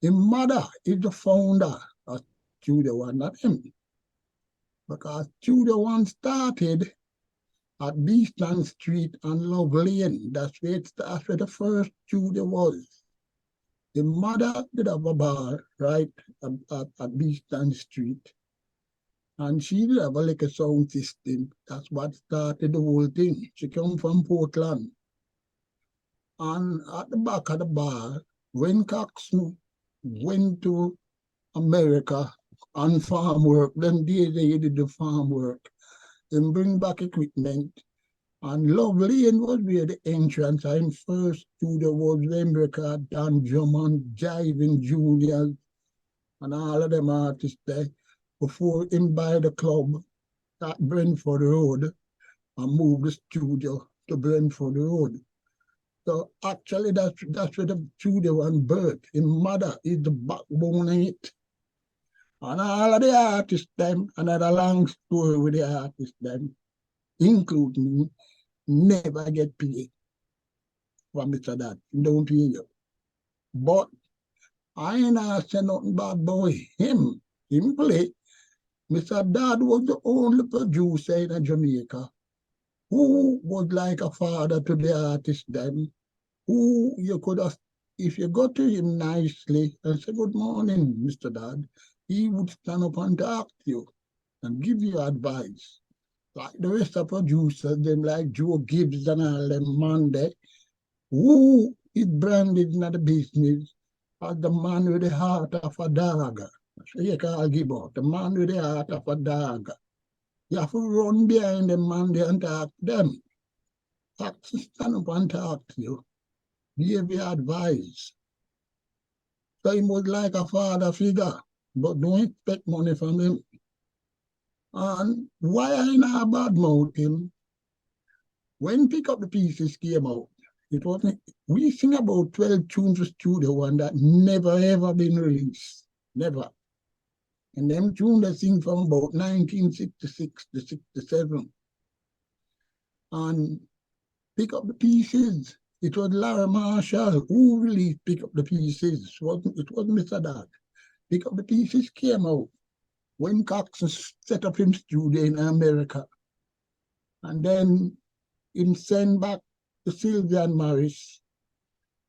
His mother is the founder of Studio One, not him. Because Studio One started at Beeston Street and Love Lane. That's where the first studio was. The mother did have a bar right at Beeston Street. And she did have a liquor sound system. That's what started the whole thing. She came from Portland. And at the back of the bar, when Coxon went to America on farm work, then they did the farm work, then bring back equipment. And Love Lane was where the entrance and first studio was America, Dan Drummond, Jiving Juniors, and all of them artists there before him buy the club at Brentford Road and move the studio to Brentford Road. So actually that's where the studio was birthed. His mother is the backbone of it. And all of the artists them, another long story with the artists them, including me, never get paid from Mr. Dad. He don't pay you. But I ain't saying nothing bad about him. Him play. Mr. Dad was the only producer in Jamaica who was like a father to the artist then, who you could have, if you go to him nicely and say, good morning, Mr. Dad, he would stand up and talk to you and give you advice. Like the rest of producers, them like Joe Gibbs and all them man there, who is branded in the business as the man with the heart of a dog. So you can't give out the man with the heart of a dog. You have to run behind the man there and talk to them. Have to stand up and talk to you. Give you advice. So he was like a father figure, but don't expect money from him. And why I not badmouth him? When Pick Up the Pieces came out, it wasn't, we sing about 12 tunes for Studio One that never ever been released. Never. And them tunes they sing from about 1966 to 67. And Pick Up the Pieces, it was Larry Marshall who released Pick Up the Pieces. It wasn't Mr. Dad. Pick Up the Pieces came out when Coxon set up his studio in America. And then he sent back to Sylvan Morris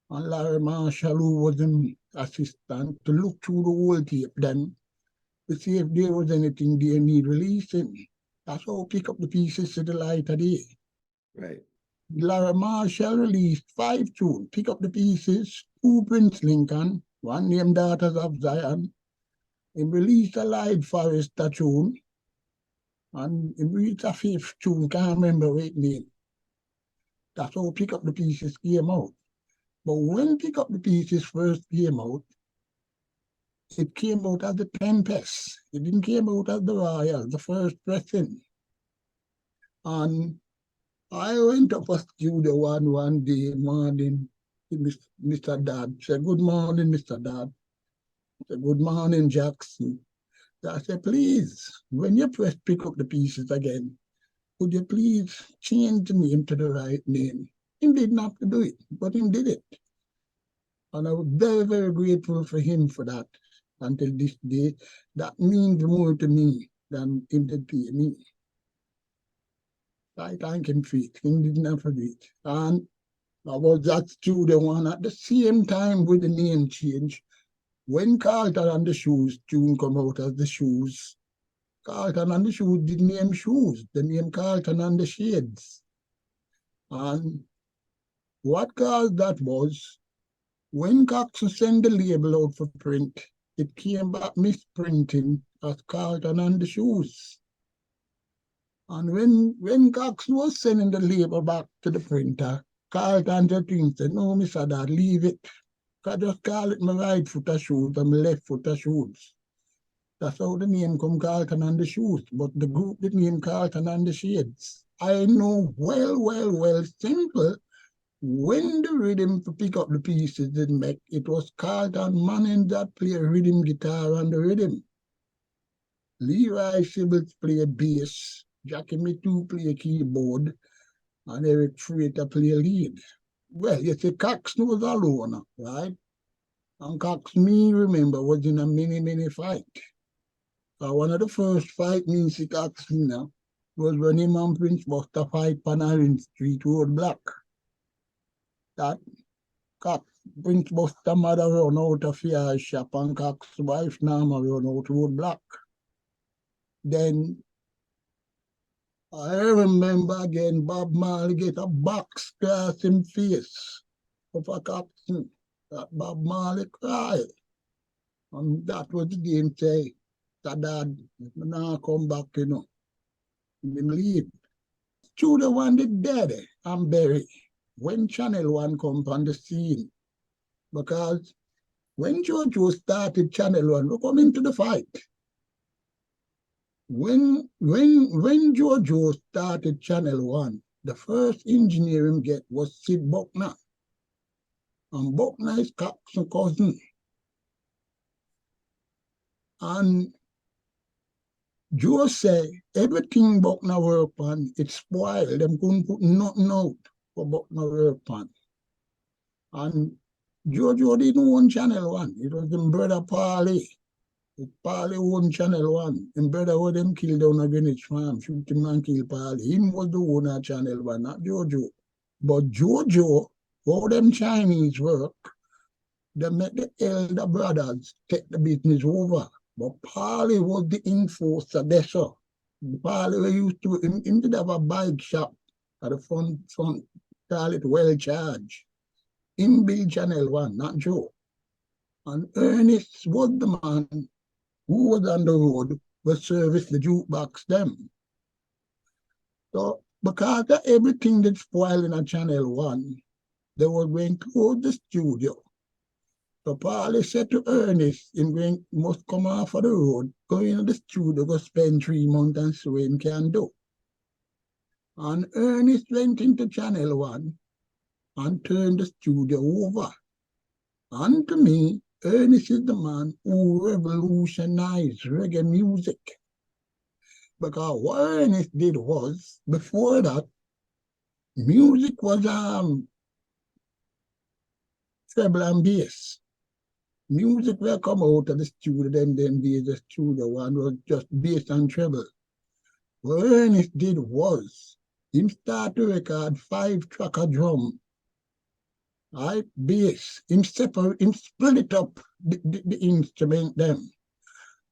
and Larry Marshall, who was an assistant, to look through the whole tape then to see if there was anything they need releasing. That's how Pick Up the Pieces to the light of day. Right. Larry Marshall released 5 tunes, Pick Up the Pieces, 2 Prince Lincoln, 1 named Daughters of Zion. He released a Light Forester tune, and he released a 5th tune, can't remember what it name. That's how Pick Up the Pieces came out. But when Pick Up the Pieces first came out, it came out as the Tempest. It didn't came out as the Royal, the first pressing. And I went up to Studio one day morning to Mr. Dad. Said, good morning, Mr. Dad. Said, good morning, Jackson. So I said, please, when you press Pick Up the Pieces again, could you please change the name to the right name? He didn't have to do it, but he did it. And I was very, very grateful for him for that. Until this day, that means more to me than him did pay me. I thank him for it. He didn't have to do it. And I was at Studio One at the same time with the name change. When Carlton and the Shoes tune come out as the Shoes, Carlton and the Shoes did name Shoes. They named Carlton and the Shades. And what caused that was, when Coxon sent the label out for print, it came back misprinting as Carlton and the Shoes. And when Coxon was sending the label back to the printer, Carlton said, no, Mr. Dad, leave it. I just call it my right foot of shoes and my left foot of shoes. That's how the name come Carlton and the Shoes, but the group did name Carlton and the Shades. I know well, simple. When the rhythm to Pick Up the Pieces didn't make, it was Carlton Manning that played rhythm guitar on the rhythm. Leroy Sibbles played bass, Jackie Mitu played keyboard, and Eric Frater played lead. Well, you see, Coxon was alone, right? And Cox, me remember, was in a mini fight. One of the first fight me see Cox now was when him and Prince Buster fight Panarin Street Road Block. That Cox, Prince Buster mother run out of your shop and Cox wife Nama run out Road Block. Then I remember again Bob Marley get a box across him face of a captain. That Bob Marley cried. And that was the game say, that dad, now come back, him leave. To the one that dead and buried when Channel 1 come on the scene. Because when Jojo started Channel 1, we come into the fight. When Jojo started Channel 1, the first engineer him get was Sid Buckner. And Buckner is Cox's cousin. And Joe say everything Buckner work on, it spoiled. Them couldn't put nothing out for Buckner work on. And Jojo didn't own Channel 1. It was his brother Parley. Parley owned Channel 1. His brother was them killed down a Greenwich farm, shoot him and kill Parley. Him was the owner of Channel 1, not Jojo. But Jojo, how them Chinese work, they make the elder brothers take the business over. But Parley was the enforcer there, so. Parley used to, him did have a bike shop at the front, call it Well Charge. Him build Channel 1, not Joe. And Ernest was the man who was on the road but service the jukebox them. So because of everything that spoiled in a Channel 1, they were going to close the studio. So Parley said to Ernest, him must come off of the road, go into the studio, go spend 3 months and see what him can do. And Ernest went into Channel 1 and turned the studio over. And to me, Ernest is the man who revolutionized reggae music. Because what Ernest did was, before that, music was treble and bass. Music will come out of the studio, then the studio one was just bass and treble. What Ernest did was, him start to record 5-tracker drum, right, bass, him split up the instrument them,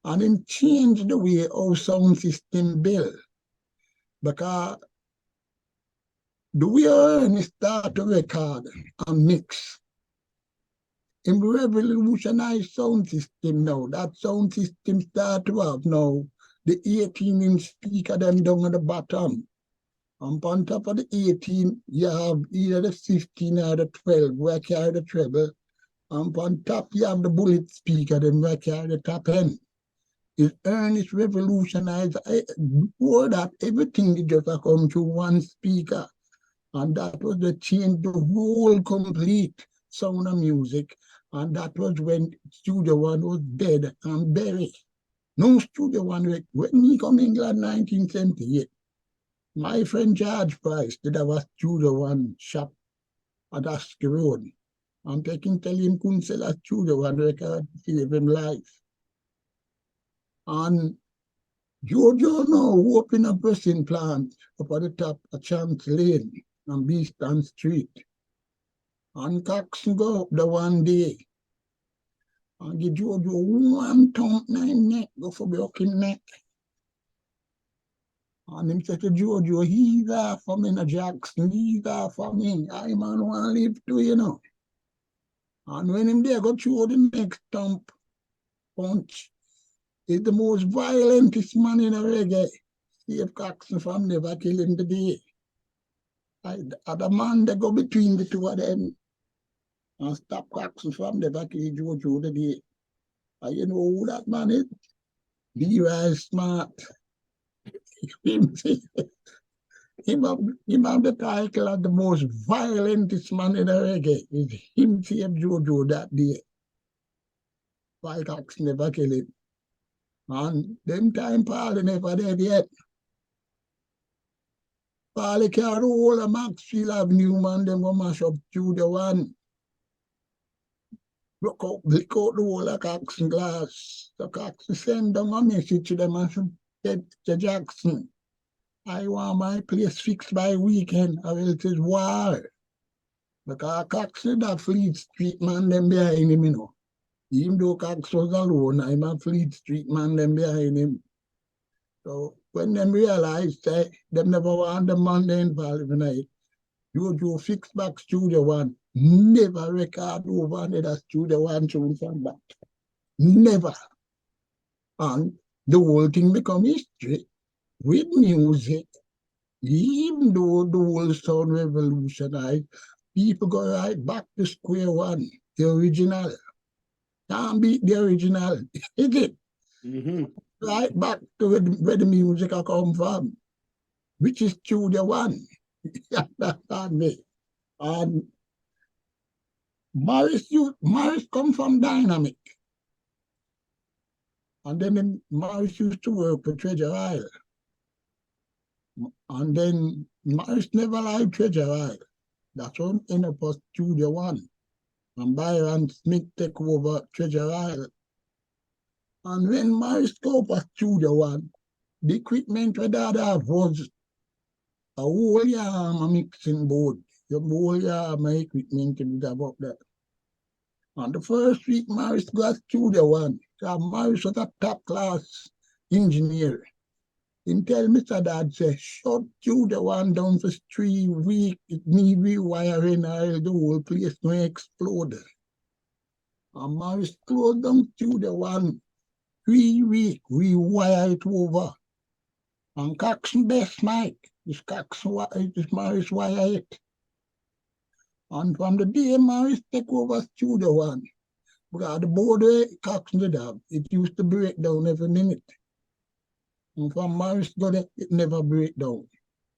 and him change the way our sound system build. Because the way Ernest start to record and mix, in revolutionized sound system now. That sound system start to have now the 18-inch speaker them down at the bottom. And on top of the 18, you have either the 15 or the 12 where carry the treble. And on top, you have the bullet speaker them where carry the top end. It's Ernest revolutionized. Before that, everything did just come through one speaker. And that was the change, the whole complete sound of music. And that was when Studio One was dead and buried. No Studio One, when he come to England in 1978, my friend George Price did have a Studio One shop at Askew Road. I'm tell him couldn't sell a Studio One record to save him life. And Jojo now opened a pressing plant up at the top of Chance Lane on Beeston Street. And Coxon go up there one day and give Jojo one thump in his neck, go for broke him neck. And him say to Jojo, he's there for me, no Jackson, he's there for me. I man want to live too, you know. And when him there go through the next thump punch, he's the most violentest man in a reggae. Steve Coxon from never kill him today. The man that go between the two of them and stop Coxon from never kill Jojo today. And you know who that man is? Be smart. him have the title of the most violentest man in the reggae. It's him saved Jojo that day. Why Coxon never kill him? And them time Parley never dead yet. Parley carry the whole of Maxfield Avenue, man, them go mash up Studio One. Look out, blick out the whole of Coxsone glass. The Coxsone send down a message to them and said, to Jackson, I want my place fixed by weekend, or else it's war. Because Coxsone that Fleet Street man them behind him, you know. Even though Cox was alone, I'm a Fleet Street man them behind him. So when them realized that them never want the man they involved in it, you fix back Studio One, never record over another Studio One tune from that. Never. And the whole thing become history with music. Even though the whole sound revolutionized, people go right back to square one, the original. Can't beat the original, is it? Mm-hmm. Right back to where the music come from, which is Studio One. And Morris come from Dynamic. And then Morris used to work for Treasure Isle. And then Morris never liked Treasure Isle. That's when end up at Studio One. And Byron Smith take over Treasure Isle. And when Morris go up at Studio One, the equipment we dad have was a whole yam mixing board. The whole yam equipment to be up there. And the first week Morris got Studio One. So Morris was a top class engineer. He tell Mr. Dad, say, shut Studio One down for 3 weeks. It need rewiring or the whole place will explode. And Morris closed down Studio One 3 weeks, rewire it over. And Coxsone best mic. This Morris wire it. And from the day Morris take over Studio One, because the board Coxsone did have, it used to break down every minute. And from Morris got it never break down.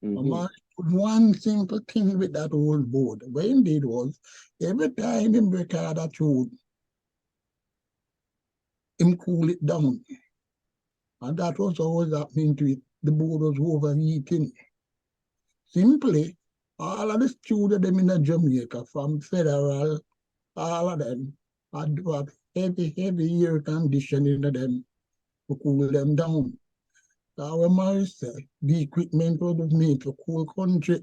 Mm-hmm. And Morris put one simple thing with that old board. What he did was, every time he record a tune, him cool it down. And that was always happening to it. The board was overheating. Simply, all of the students them in Jamaica, from Federal, all of them, had heavy air conditioning of them to cool them down. So when Morris said, the equipment was made for cool country,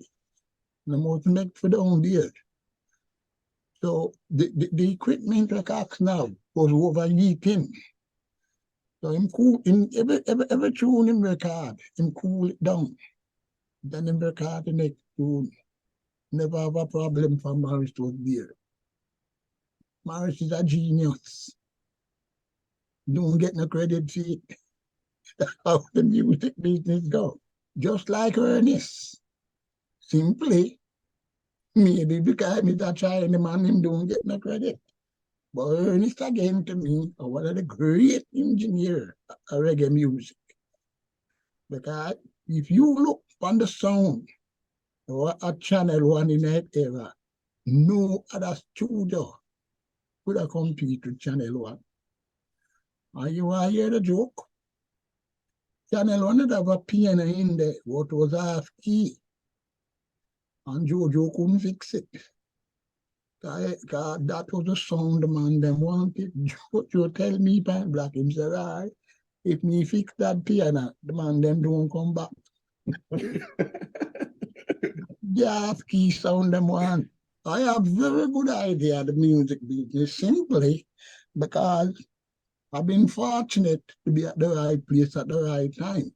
and was made for down there. So the equipment like Cox now was overheating. So him cool in every tune him record, him cool it down. Then him record the next tune. Never have a problem for Morris was there. Morris is a genius. Don't get no credit for it. How the music business go. Just like Ernest. Simply, maybe because he's a China man, him don't get no credit. But Ernest again to me, one of the great engineers of reggae music. Because if you look on the sound or a channel one in that era, no other studio could have compete with Channel One. And you want to hear the joke? Channel One did have a piano in there, what was half key. And Jojo couldn't fix it. That was the sound the man them wanted. Jojo tell me, Pan Black, him say, right, if me fix that piano, the man them don't come back. The half key sound them want. I have very good idea of the music business simply because I've been fortunate to be at the right place at the right time.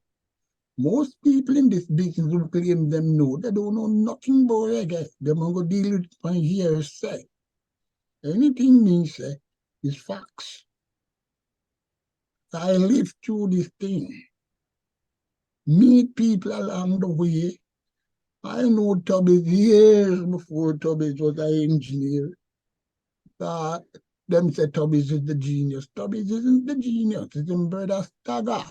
Most people in this business who claim them know, they don't know nothing about reggae. They don't go deal with my hearsay. Anything me say is facts. I live through this thing. Meet people along the way. I know Tubby's years before Tubby's was an engineer. Them say Tubby's is the genius. Tubby's isn't the genius. It's his brother Stagger.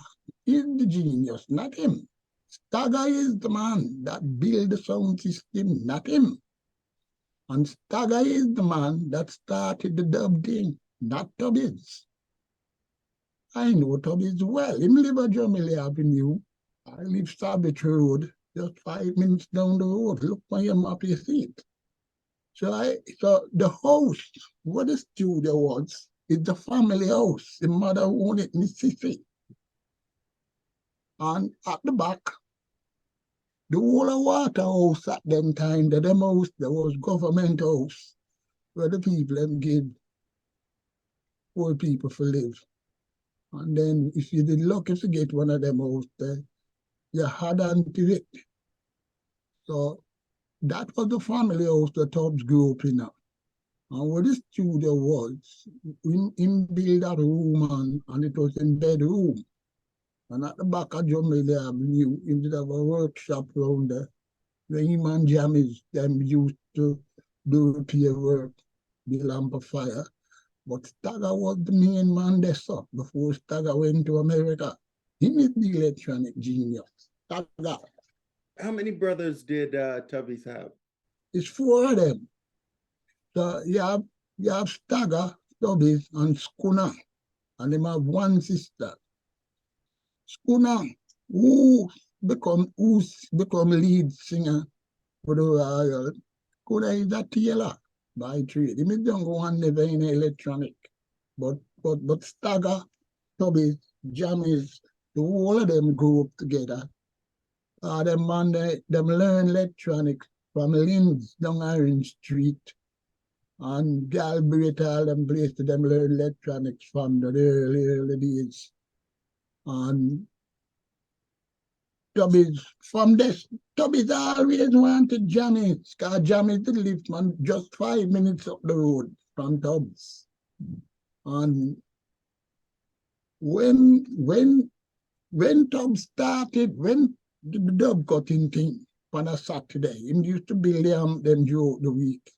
He's the genius, not him. Stagger is the man that built the sound system, not him. And Stagger is the man that started the dub thing, not Tubby's. I know Tubby's well. Him live at Jamila Avenue. I live Savage Road, just 5 minutes down the road. Look on your map, you see it. So the house, what the studio was, is the family house. The mother owned it in the city. And at the back, the whole of water house at them time, them house, there was government house where the people them give poor people for live. And then if you did lucky to get one of them house there, you had unto it. So that was the family house the Tubbs grew up in. And where the studio was, in build a room and it was in bedroom. And at the back of Jamaica Avenue, he did have a workshop around there where him and Jammies them used to do repair work, the amplifier. But Stagger was the main man there, so before Stagger went to America. He is the electronic genius. Stagger. How many brothers did Tubby's have? It's four of them. So you have Stagger, Stubbies, and Schooner. And they have one sister. Schooner, who's become lead singer for the Royal. Schooner is a tailor by trade. He don't go on never in electronic. But Stagger, Stubbies, Jammies, the whole of them grew up together. Them man, them learn electronics from Linz down Orange Street and Galbraith, all them places them learn electronics from the early days. And Tubbies, from this, Tubbies always wanted Jammies, because Jammies did live man, just 5 minutes up the road from Tubbs. And when Tubbs started, when the dub cutting thing on a Saturday, he used to build them during the week.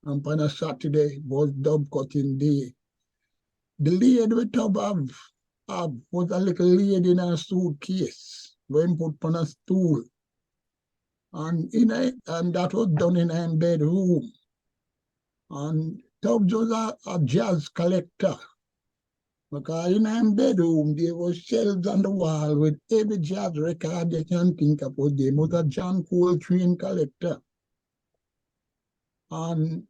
And on a Saturday was dub cutting day. The lady we Tub have was a little lady in a suitcase when put on a stool. And that was done in a bedroom. And Tubbs was a jazz collector. Because in a bedroom, there was shelves on the wall with every jazz record you can think about. There was a John Coltrane collector. And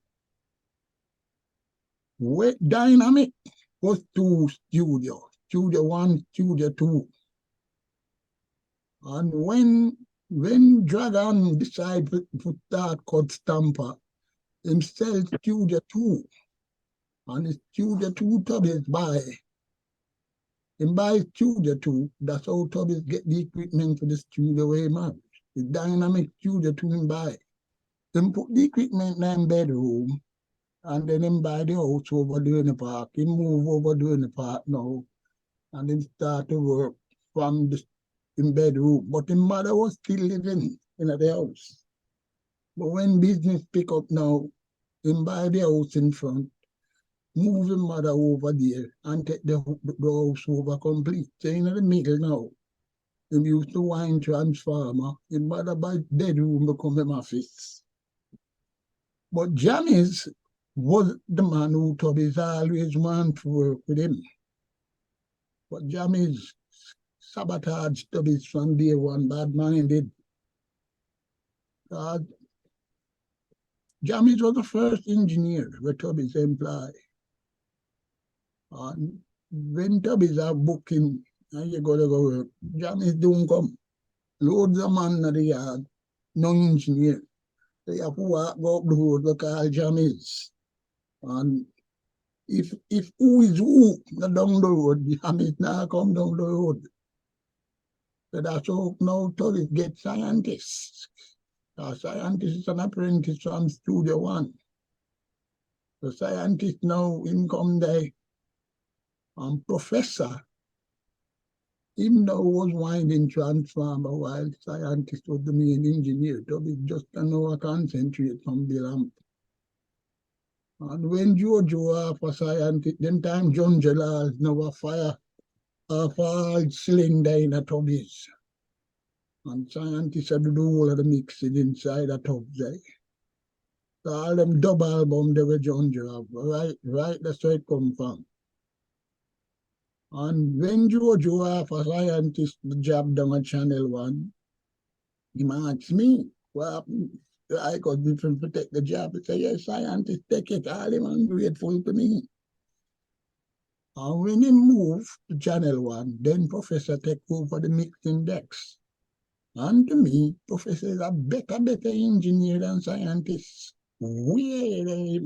Dynamic was two studios, Studio 1, Studio 2. And when Dragon decided to start Cut Stamper, himself Studio 2. And the Studio 2 Tubbies buy. In buy Studio 2, that's how Tubbies get the equipment for the studio way, man. The Dynamic Studio 2 in buy. Then put the equipment in the bedroom, and then him buy the house over there in the park. He move over there in the park now, and then start to work from the in bedroom. But his mother was still living in the house. But when business pick up now, him buy the house in front, move his mother over there, and take the house over complete. So in the middle now, him used to wine transformer. His mother buy bedroom become him office. But Janis was the man who Tubbies always want to work with him. But Jamis sabotaged Tubbies from day one, bad-minded. Jamis was the first engineer where Tubbies employed. And when Tubbies are booking, and you gotta go work, Jamis don't come. Loads of man in the yard, no engineer. They have to walk up the road to call Jamis. And if who is who down the road, Jamis now come down the road. So that's how now Tubbies get scientists. A scientist is an apprentice from Studio 1. The scientist now income there. And professor, him now was winding transformer while scientist was the main engineer. Tubbies just can now concentrate from the lamp. And when Jojo for scientist, then time John Jalal now a fire all cylinder in a Tubbies. And scientists had to do all of the mixing inside a tub there. So all them double album they were John Jalal. Right, that's where it come from. And when Jojo for scientist the job down at Channel 1, he asked me, what happened? I got different to take the job. I say, yes, scientist, take it. All him ungrateful to me. And when he moved to Channel 1, then Professor take over the mixing decks. And to me, Professor is a better engineer than scientists. Way they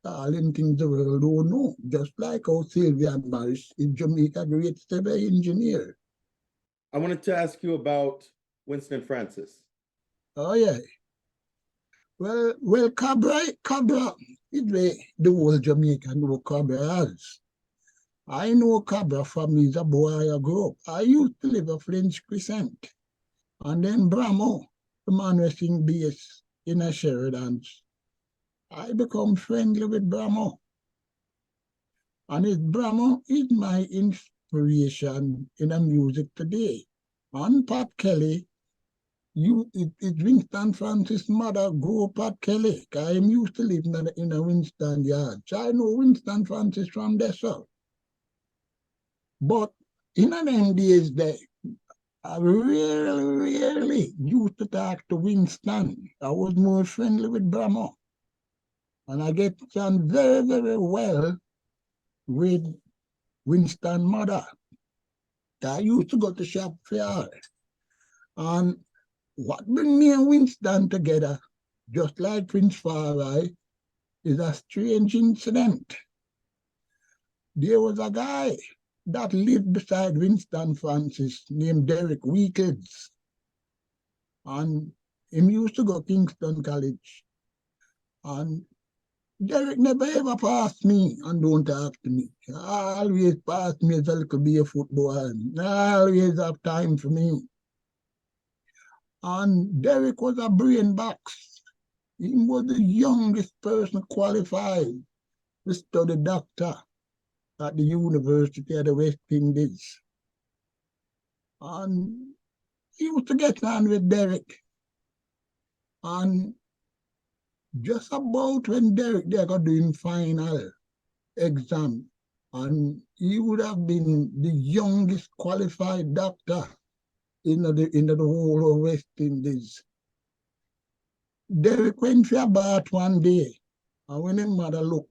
all them things the world don't know. Just like how Sylvan Marsh in Jamaica greatest ever engineer. I wanted to ask you about Winston Francis. Oh yeah. Well, Cabra, the whole Jamaica know Cabra as. I know Cabra from me as a boy I grew up. I used to live a French Crescent. And then Bramo, the man who sing bass in a Sheridan's. I become friendly with Bramo. And Bramo is my inspiration in the music today. And Pat Kelly, it's Winston Francis' mother grew up Pat Kelly. I am used to live in a Winston yard. So I know Winston Francis from there, sir. But in them days, I rarely used to talk to Winston. I was more friendly with Bramo. And I get on very well with Winston mother. I used to go to shop fair. And what bring me and Winston together, just like Prince Farai, is a strange incident. There was a guy that lived beside Winston Francis named Derek Weekles. And he used to go to Kingston College. And Derek never ever passed me and don't talk to me. Always passed me as a little barefoot boy. Always have time for me. And Derek was a brain box. He was the youngest person qualified to study doctor at the University of the West Indies. And he used to get on with Derek. And just about when Derek they got doing final exam, and he would have been the youngest qualified doctor in the whole of West Indies. Derek went for a bath one day, and when his mother looked,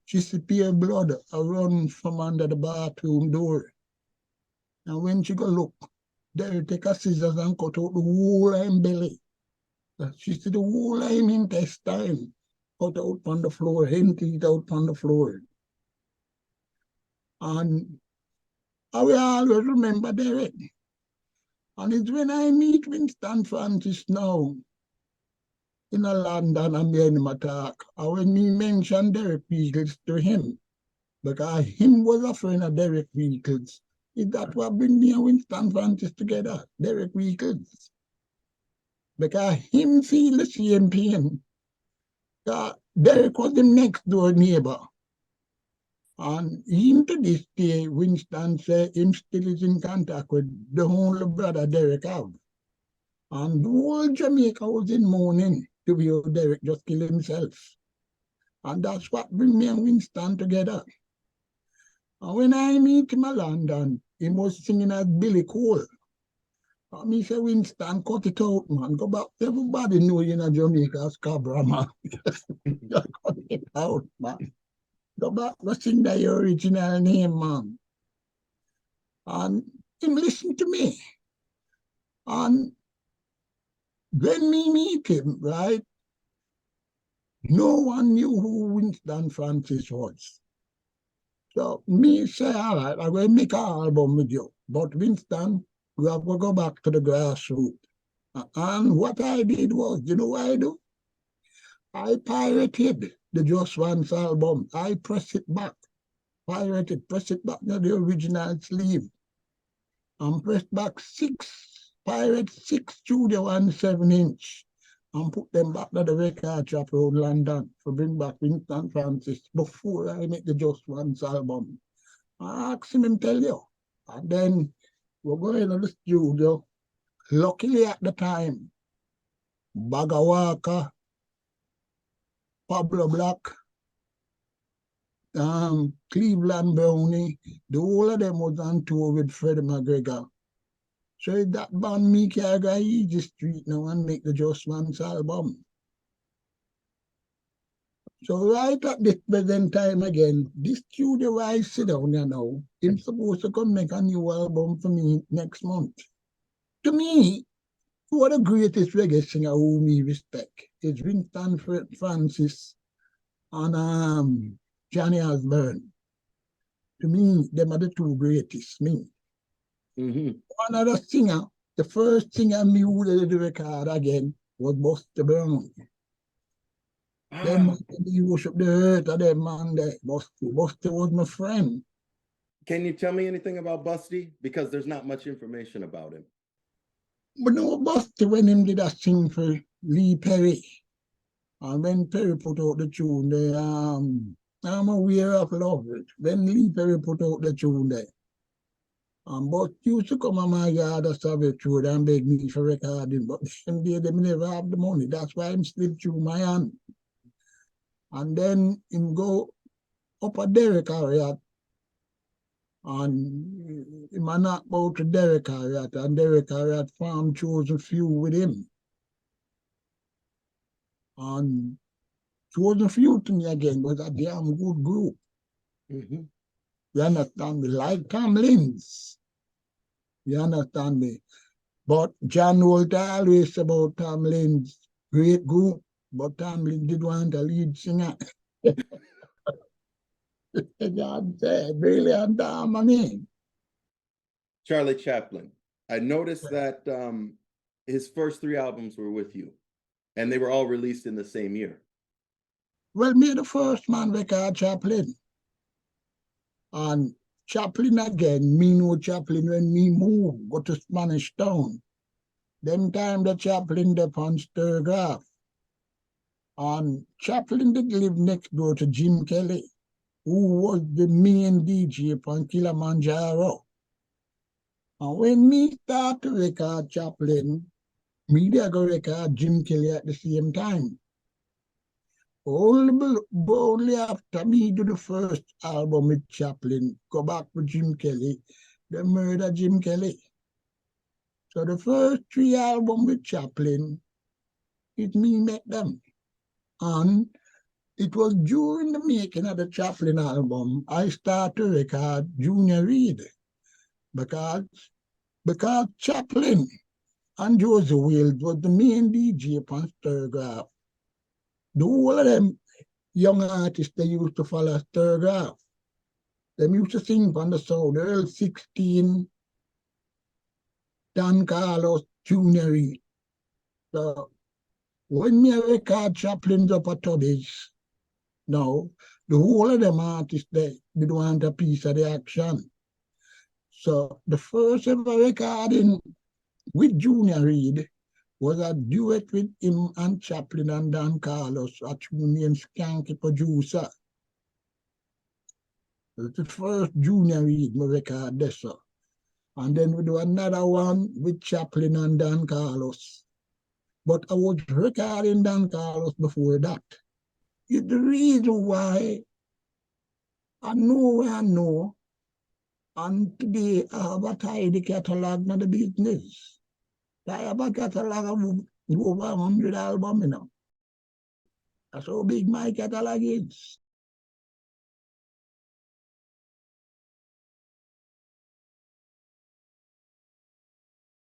she see pure blood run from under the bathroom door. And when she go look, Derek take a scissors and cut out the whole of him belly. She see the whole of him intestine cut out on the floor, emptied out on the floor. And I will always remember Derek. And it's when I meet Winston Francis now in a London and me and him talk, and when me mention Derek Weekles to him, because him was a friend of Derek Weekles, is that what bring me and Winston Francis together, Derek Weekles. Because him feel the same pain. Derek was the next door neighbor. And him to this day, Winston say him still is in contact with the only brother Derek have. And the whole Jamaica was in mourning to be Derek just kill himself. And that's what bring me and Winston together. And when I meet him in London, he was singing as Billy Cole. And me say, Winston, cut it out, man. Go back. Everybody know you in Jamaica as Cabra, man. Cut it out, man. Go back, go sing that your original name, man. And him listen to me. And when me meet him, right, no one knew who Winston Francis was. So me say, all right, I'm going to make an album with you. But Winston, we have to go back to the grassroots. And what I did was, you know what I do? I pirated the Just Once album. I press it back. Pirated, press it back to the original sleeve. And press back pirate 6 studio and 7-inch. And put them back to the record shop around London to bring back Winston Francis before I make the Just Once album. I asked him and tell you. And then we're going to the studio. Luckily at the time, Bagga Walker, Pablo Black, Cleveland Brownie, the whole of them was on tour with Freddie McGregor. So if that band me can go easy street now and make the Just Once album. So right at this present time again, this studio where I sit down here now, him supposed to come make a new album for me next month. To me, one of the greatest reggae singer who me respect is Winston Francis and Johnny Osborne. To me, them are the two greatest. Me. One other singer, the first singer me who did the record again was Busty Brown. Them man, he worship the earth of them man there. Busty. Busty was my friend. Can you tell me anything about Busty? Because there's not much information about him. But no, Busty when him did a sing for Lee Perry. And when Perry put out the tune, I'm aware of love. When Lee Perry put out the tune there. But used to come on my yard a Savage Road and beg me for recording. But them day them never have the money. That's why I'm slip through my hand. And then him go up a Derrick Harriet. And him a knock out to Derrick Harriet. And Derrick Harriet farm chose a few with him. And chose a few to me again, was a damn good group. You understand me? Like Tom Lins. You understand me? But John Holt always about Tom Lins, great group, but Tom Lins did want a lead singer. God said, brilliant harmony. Charlie Chaplin. I noticed that his first 3 albums were with you, and they were all released in the same year. Well, me the first man record Chaplin. And Chaplin again, me know Chaplin when me move, go to Spanish Town. Them time the Chaplin up on Sturgraph. And Chaplin did live next door to Jim Kelly, who was the main DJ upon Kilimanjaro. And when me start to record Chaplin, me there go record Jim Kelly at the same time. Only after me do the first album with Chaplin, go back with Jim Kelly, they murder Jim Kelly. So the first 3 albums with Chaplin, it me make them. And it was during the making of the Chaplin album, I started to record Junior Reid. Because Chaplin and Josie Wales was the main DJ upon Sturgraph. The whole of them young artists, they used to follow Sturgraph. They used to sing from the sound, Earl 16, Dan Carlos, Junior Reid. So when me record Chaplin's up at Tubbies, now, the whole of them artists, they did want a piece of the action. So the first ever recording with Junior Reid was a duet with him and Chaplin and Dan Carlos, a tune named Skanky Producer. It's the first Junior Reid me record this. And then we do another one with Chaplin and Dan Carlos. But I was recording Dan Carlos before that. It's the reason why I know, and today I have a tidy catalog in the business. I have a catalog of over 100 albums now. That's how big my catalog is.